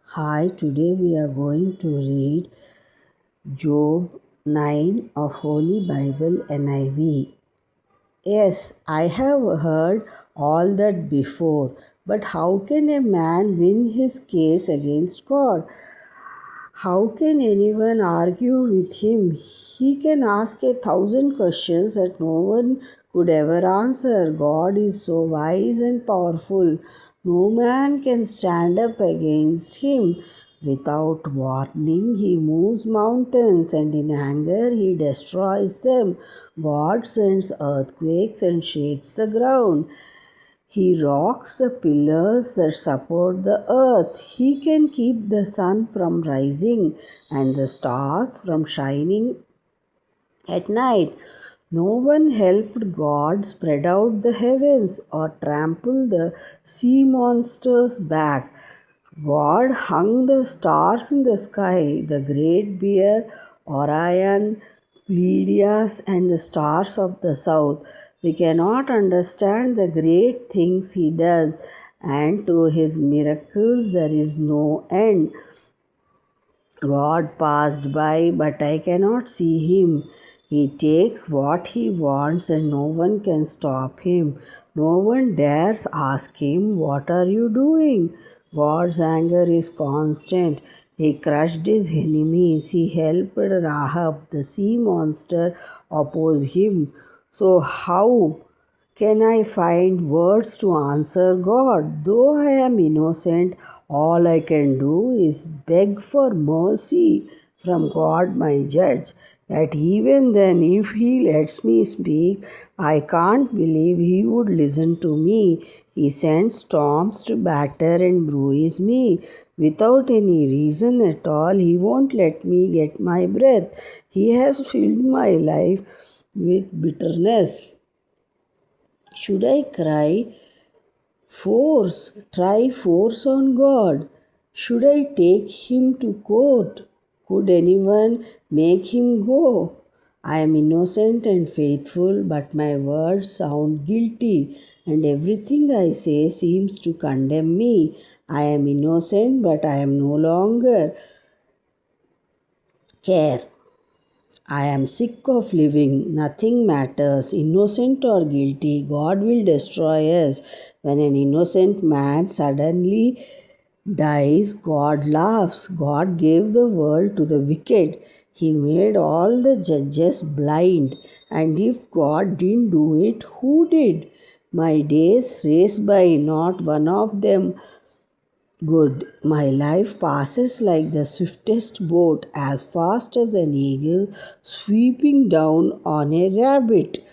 Hi, today we are going to read Job 9 of Holy Bible NIV. Yes, I have heard all that before, but how can a man win his case against God? How can anyone argue with him? He can ask 1,000 questions that no one could ever answer. God is so wise and powerful. No man can stand up against him. Without warning, he moves mountains, and in anger, he destroys them. God sends earthquakes and shakes the ground. He rocks the pillars that support the earth. He can keep the sun from rising and the stars from shining at night. No one helped God spread out the heavens or trample the sea monsters back. God hung the stars in the sky, the great bear, Orion, Pleiades, and the stars of the south. We cannot understand the great things He does, and to His miracles there is no end. God passed by, but I cannot see him. He takes what he wants, and no one can stop him. No one dares ask him, "What are you doing?" God's anger is constant. He crushed his enemies. He helped Rahab, the sea monster, oppose him. So, how can I find words to answer God? Though I am innocent, all I can do is beg for mercy from God, my judge. Yet, even then, if He lets me speak, I can't believe He would listen to me. He sends storms to batter and bruise me. Without any reason at all, He won't let me get my breath. He has filled my life with bitterness. Should I try force on God? Should I take him to court? Could anyone make him go? I am innocent and faithful, but my words sound guilty, and everything I say seems to condemn me. I am innocent, but I am no longer care. I am sick of living. Nothing matters. Innocent or guilty, God will destroy us. When an innocent man suddenly dies, God laughs. God gave the world to the wicked. He made all the judges blind. And if God didn't do it, who did? My days race by, not one of them good. My life passes like the swiftest boat, as fast as an eagle sweeping down on a rabbit.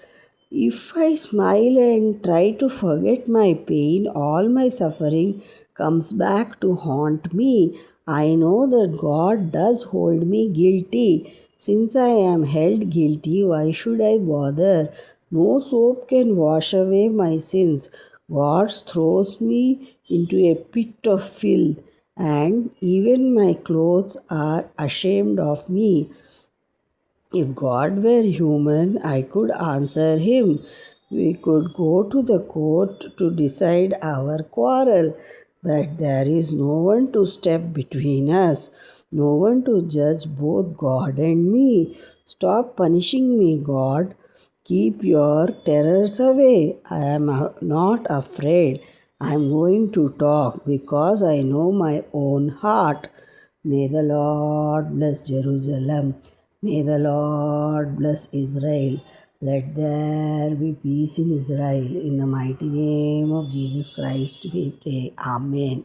If I smile and try to forget my pain, all my suffering comes back to haunt me. I know that God does hold me guilty. Since I am held guilty, why should I bother? No soap can wash away my sins. God throws me into a pit of filth, and even my clothes are ashamed of me. If God were human, I could answer him. We could go to the court to decide our quarrel. But there is no one to step between us, no one to judge both God and me. Stop punishing me, God. Keep your terrors away. I am not afraid. I am going to talk because I know my own heart. May the Lord bless Jerusalem. May the Lord bless Israel. Let there be peace in Israel. In the mighty name of Jesus Christ we pray. Amen.